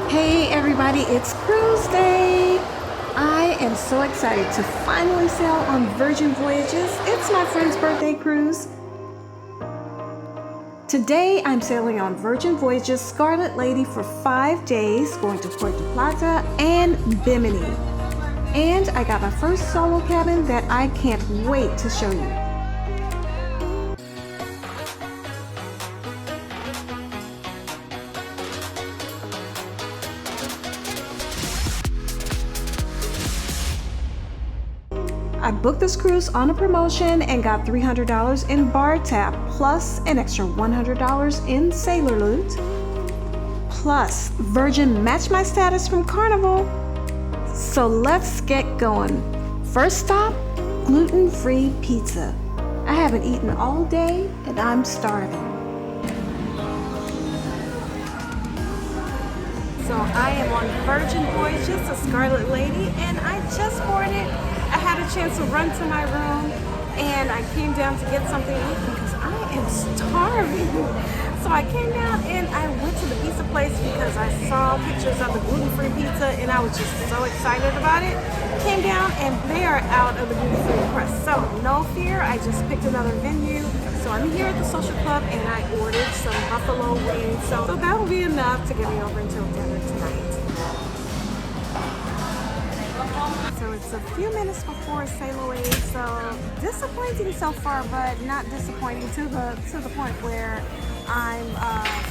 Hey everybody, it's cruise day! I am so excited to finally sail on Virgin Voyages. It's my friend's birthday cruise. Today I'm sailing on Virgin Voyages Scarlet Lady for 5 days, going to Puerto Plata and Bimini. And I got my first solo cabin that I can't wait to show you. I booked this cruise on a promotion and got $300 in bar tab, plus an extra $100 in sailor loot. Plus, Virgin matched my status from Carnival. So let's get going. First stop, gluten-free pizza. I haven't eaten all day and I'm starving. So I am on Virgin Voyages, the Scarlet Lady, and I just boarded. I had a chance to run to my room and I came down to get something to eat because I am starving. So I came down and I went to the pizza place because I saw pictures of the gluten-free pizza and I was just so excited about it. Came down and they are out of the gluten-free crust. So no fear, I just picked another venue. So I'm here at the social club and I ordered some buffalo wings. So that will be enough to get me over until dinner tonight. So it's a few minutes before sail away, so disappointing so far, but not disappointing to the point where I'm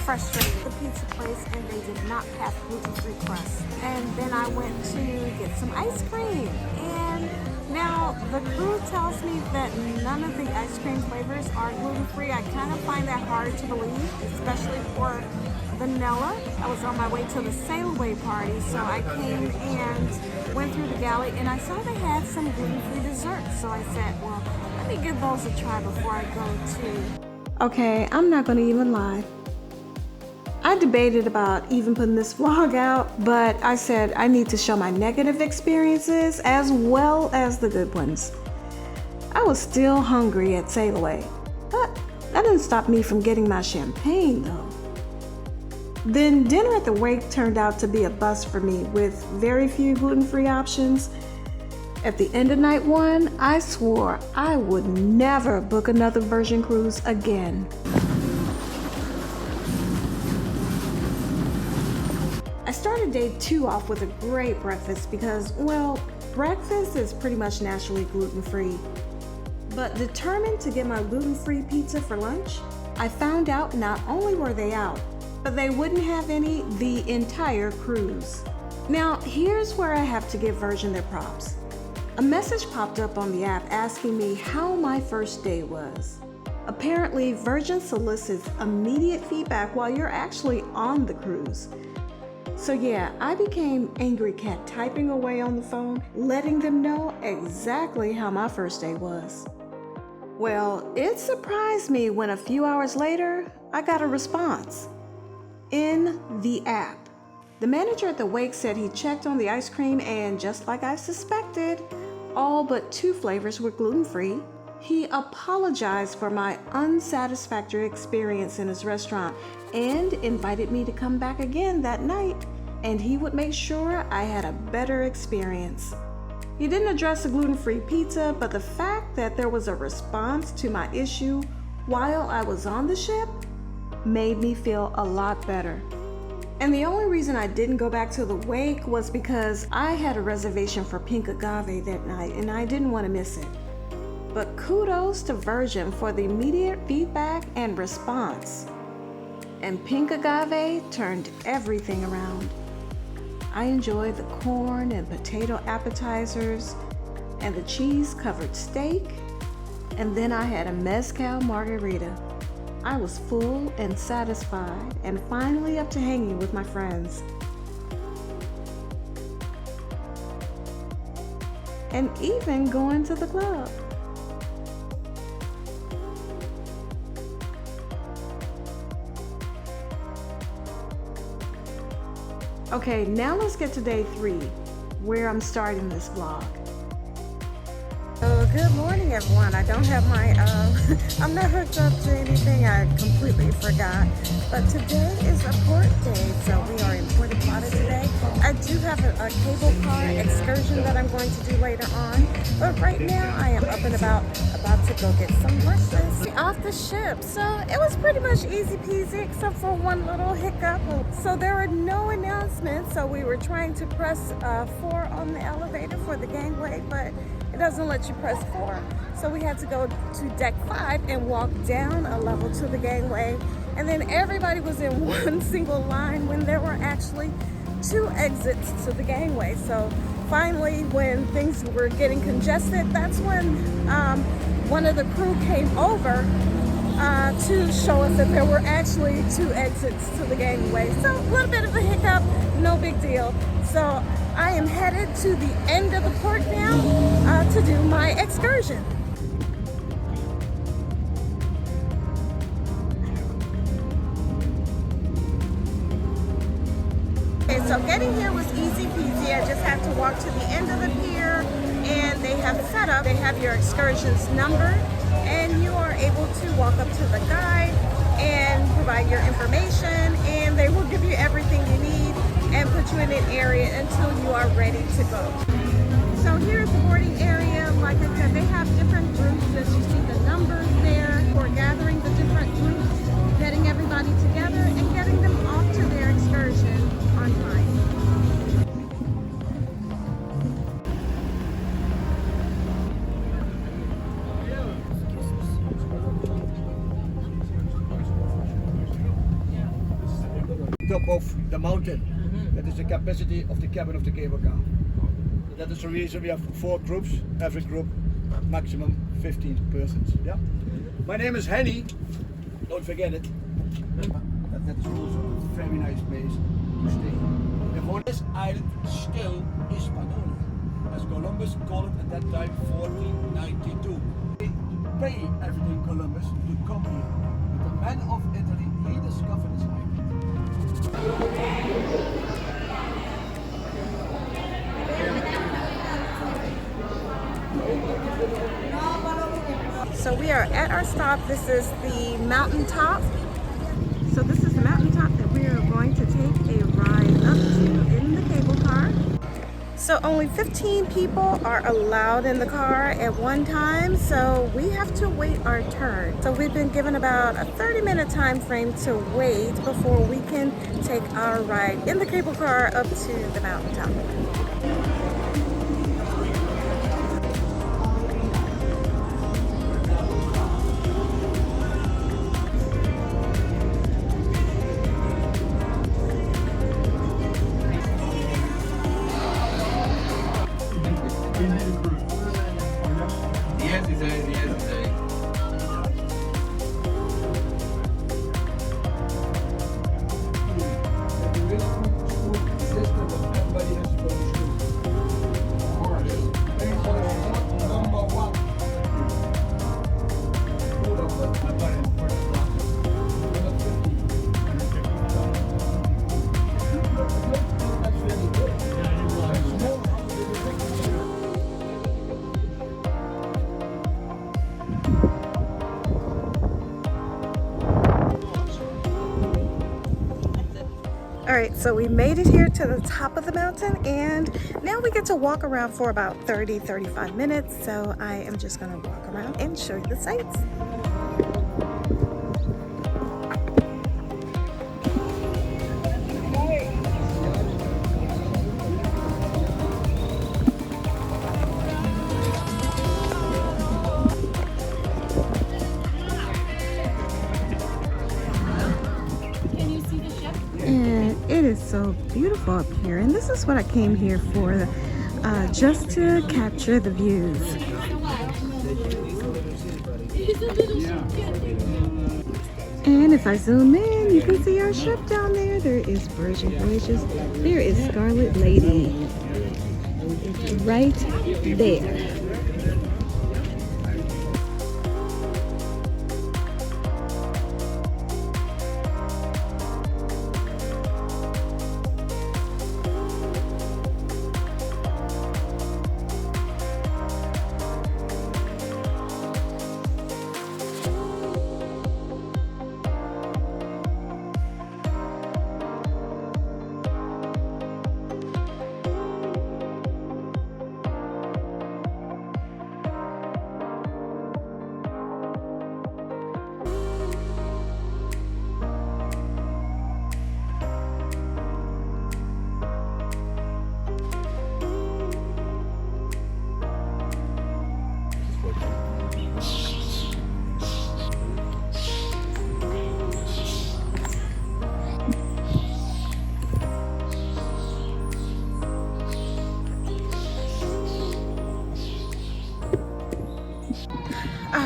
frustrated. The pizza place and they did not have gluten-free crust. And then I went to get some ice cream. And now the crew tells me that none of the ice cream flavors are gluten-free. I kind of find that hard to believe, especially for vanilla. I was on my way to the sail away party, so I came and went through the galley and I saw they had some gluten-free desserts. So I said, well, let me give those a try before I go to. Okay, I'm not gonna even lie. I debated about even putting this vlog out, but I said I need to show my negative experiences as well as the good ones. I was still hungry at sail away, but that didn't stop me from getting my champagne though. Then dinner at the wake turned out to be a bust for me with very few gluten-free options. At the end of night one, I swore I would never book another Virgin cruise again. I started day 2 off with a great breakfast because, well, breakfast is pretty much naturally gluten-free. But determined to get my gluten-free pizza for lunch, I found out not only were they out, but they wouldn't have any the entire cruise. Now, here's where I have to give Virgin their props. A message popped up on the app asking me how my first day was. Apparently, Virgin solicits immediate feedback while you're actually on the cruise. So yeah, I became angry cat typing away on the phone, letting them know exactly how my first day was. Well, it surprised me when a few hours later, I got a response. In the app. The manager at the wake said he checked on the ice cream and just like I suspected, all but 2 flavors were gluten-free. He apologized for my unsatisfactory experience in his restaurant and invited me to come back again that night and he would make sure I had a better experience. He didn't address the gluten-free pizza, but the fact that there was a response to my issue while I was on the ship made me feel a lot better. And the only reason I didn't go back to the wake was because I had a reservation for pink agave that night and I didn't want to miss it. But kudos to Virgin for the immediate feedback and response. And pink agave turned everything around. I enjoyed the corn and potato appetizers and the cheese-covered steak, and then I had a mezcal margarita. I was full and satisfied and finally up to hanging with my friends. And even going to the club. Okay, now let's get to day 3, where I'm starting this vlog. Oh, good morning everyone. I don't have my, I'm not hooked up to anything. I completely forgot. But today is a port day, so we are in Puerto Plata today. have a cable car excursion that I'm going to do later on. But right now I am up and about to go get some breakfast off the ship. So it was pretty much easy peasy except for one little hiccup. So there were no announcements. So we were trying to press 4 on the elevator for the gangway, but it doesn't let you press 4. So we had to go to deck 5 and walk down a level to the gangway. And then everybody was in one single line when there were actually 2 exits to the gangway. So finally, when things were getting congested, that's when one of the crew came over to show us that there were actually 2 exits to the gangway. So a little bit of a hiccup, no big deal. So I am headed to the end of the port now to do my excursion. Okay, so getting here was easy peasy. I just had to walk to the end of the pier, and they have set up, they have your excursions numbered, and you are able to walk up to the guide and provide your information, and they will give you everything you need and put you in an area until you are ready to go. So here is the boarding area. Like I said, they have different groups that you see the numbers there for gathering the different groups, getting everybody together, and getting them off to their excursion on time. Top of the mountain. That is the capacity of the cabin of the cable car. That is the reason we have 4 groups, every group maximum 15 persons. Yeah. My name is Henny, don't forget it. That's also a very nice place to stay. And for this island still is Pannonia, as Columbus called it at that time 1492. They pay everything Columbus to come here. But the man of Italy, he discovered this island. So we are at our stop. This is the mountaintop. So this is the mountaintop that we are going to take a ride up to in the cable car. So only 15 people are allowed in the car at one time, so we have to wait our turn. So we've been given about a 30-minute time frame to wait before we can take our ride in the cable car up to the mountaintop. Alright, so we made it here to the top of the mountain, and now we get to walk around for about 30-35 minutes. So I am just going to walk around and show you the sights. It is so beautiful up here, and this is what I came here for, just to capture the views. And if I zoom in, you can see our ship down there. There is Voyages. There is Scarlet Lady right there.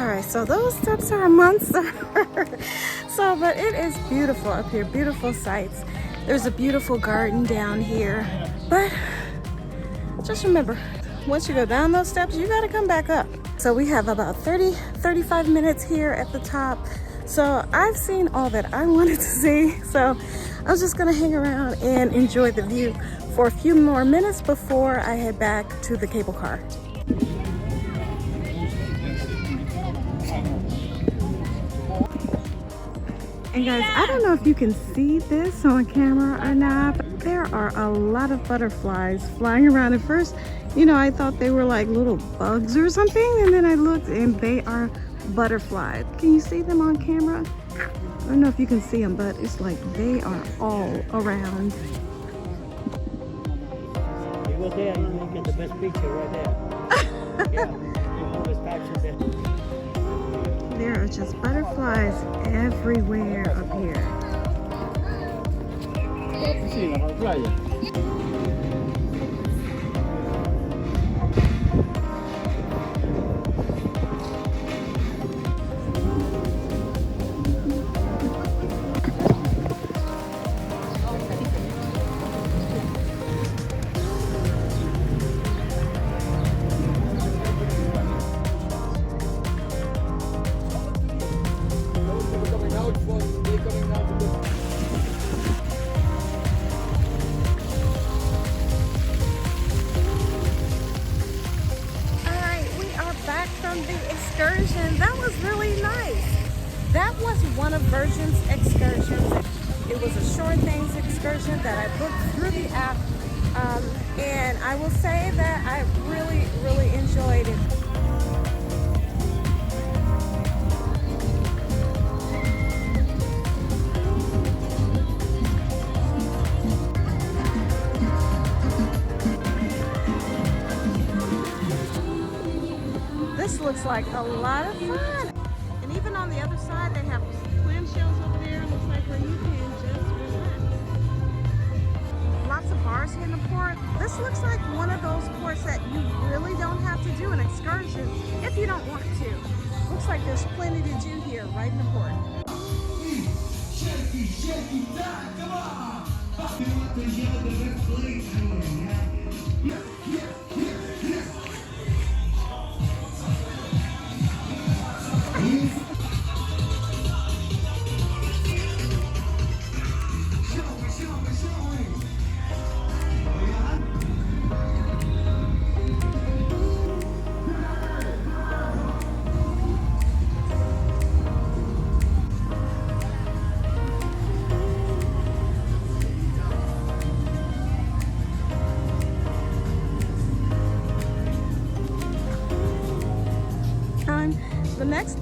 All right, so those steps are a monster. So, but it is beautiful up here, beautiful sights. There's a beautiful garden down here. But just remember, once you go down those steps, you gotta come back up. So we have about 35 minutes here at the top. So I've seen all that I wanted to see. So I was just gonna hang around and enjoy the view for a few more minutes before I head back to the cable car. And guys, I don't know if you can see this on camera or not, but there are a lot of butterflies flying around. At first, you know, I thought they were like little bugs or something, and then I looked and they are butterflies. Can you see them on camera? I don't know if you can see them, but it's like they are all around. You go there, you get the best picture right there. Yeah, you always capture that. There are just butterflies everywhere up here. The excursion, that was really nice. That was one of Virgin's excursions. It was a short things excursion that I booked through the app, and I will say that I really enjoyed it. This looks like a lot of fun. And even on the other side, they have clamshells over there. Looks like where you can just relax. Lots of bars here in the port. This looks like one of those ports that you really don't have to do an excursion if you don't want to. Looks like there's plenty to do here right in the port.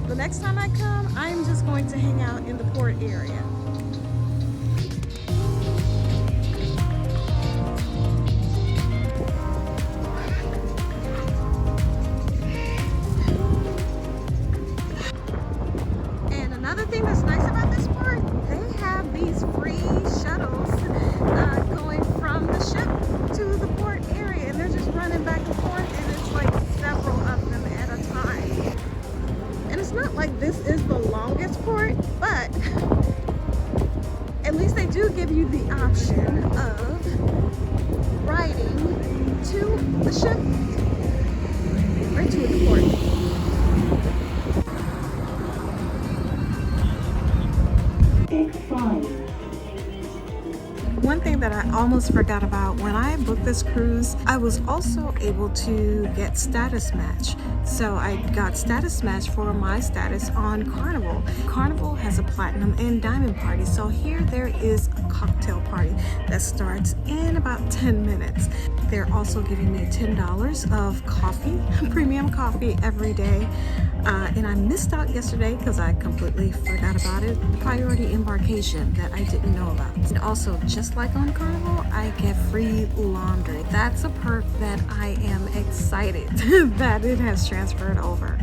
The next time I come, I'm just going to hang out in the port area. And another thing that's nice about this port, they have these free shuttles going from the ship to the port area, and they're just running back and forth, and it's like several of them at a time. And it's not like this is the longest port, but at least they do give you the option of riding to the ship or to the port. One thing that I almost forgot about when I booked this cruise, I was also able to get status match. So I got status match for my status on Carnival. Carnival has a platinum and diamond party. So here there is a cocktail party that starts in about 10 minutes. They're also giving me $10 of coffee, premium coffee every day. And I missed out yesterday because I completely forgot about it. Priority embarkation that I didn't know about. And also, just like on Carnival, I get free laundry. That's a perk that I am excited that it has transferred over.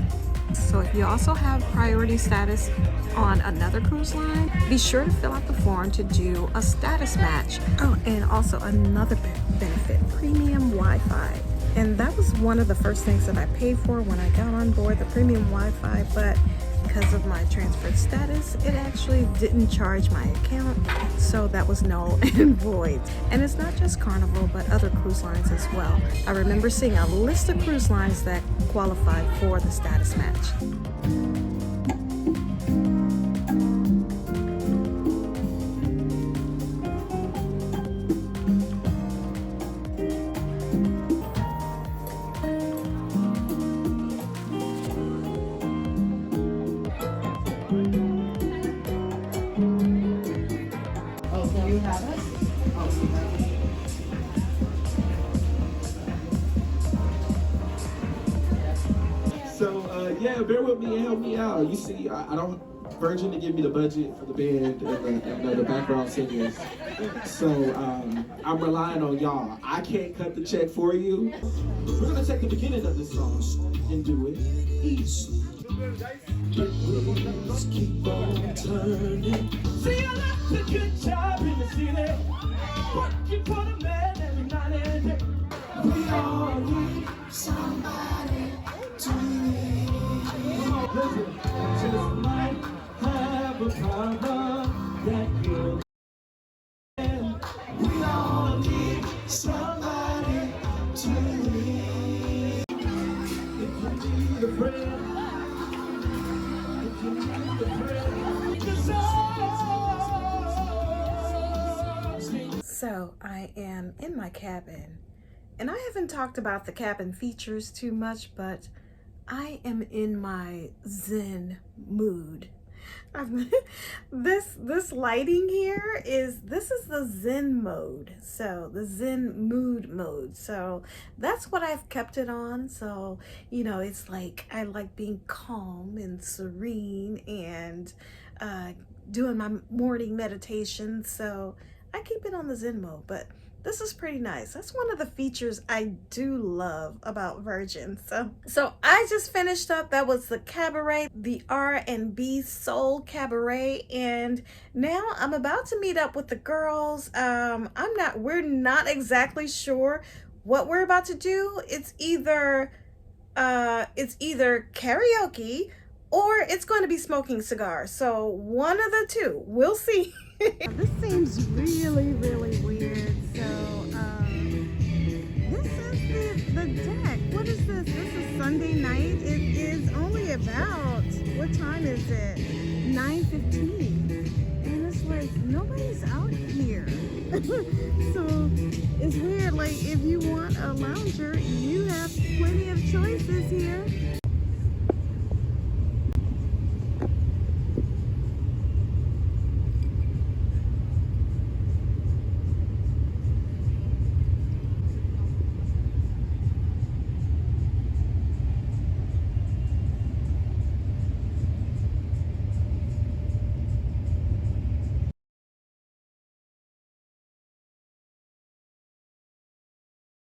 So if you also have priority status on another cruise line, be sure to fill out the form to do a status match. Oh, and also another benefit, premium Wi-Fi. And that was one of the first things that I paid for when I got on board, the premium Wi-Fi, but because of my transferred status, it actually didn't charge my account, so that was null and void. And it's not just Carnival, but other cruise lines as well. I remember seeing a list of cruise lines that qualified for the status match. So yeah, bear with me and help me out. You see, I don't. Virgin to give me the budget for the band and the background singers. So I'm relying on y'all. I can't cut the check for you. We're gonna take the beginning of this song and do it easy. Please keep on turning. See, I left a good job in the city, working for the man every night and day. We all need somebody to lead. Listen, just might have a problem that you're in. We all need somebody to lead. If you need a friend, if you need a friend, just So I am in my cabin, and I haven't talked about the cabin features too much, but I am in my Zen mood. This lighting here is the Zen mode, so the Zen mood mode. So that's what I've kept it on. So you know, it's like I like being calm and serene and doing my morning meditation. So I keep it on the Zen mode, but this is pretty nice. That's one of the features I do love about Virgin. So I just finished up. That was the cabaret, the R&B Soul Cabaret, and now I'm about to meet up with the girls. We're not exactly sure what we're about to do. It's either karaoke or it's going to be smoking cigars. So one of the two. We'll see. This seems really, really weird. So, this is the deck. What is this? This is Sunday night. It is only about, what time is it? 9:15. And it's like, nobody's out here. So, it's weird. Like, if you want a lounger, you have plenty of choices here.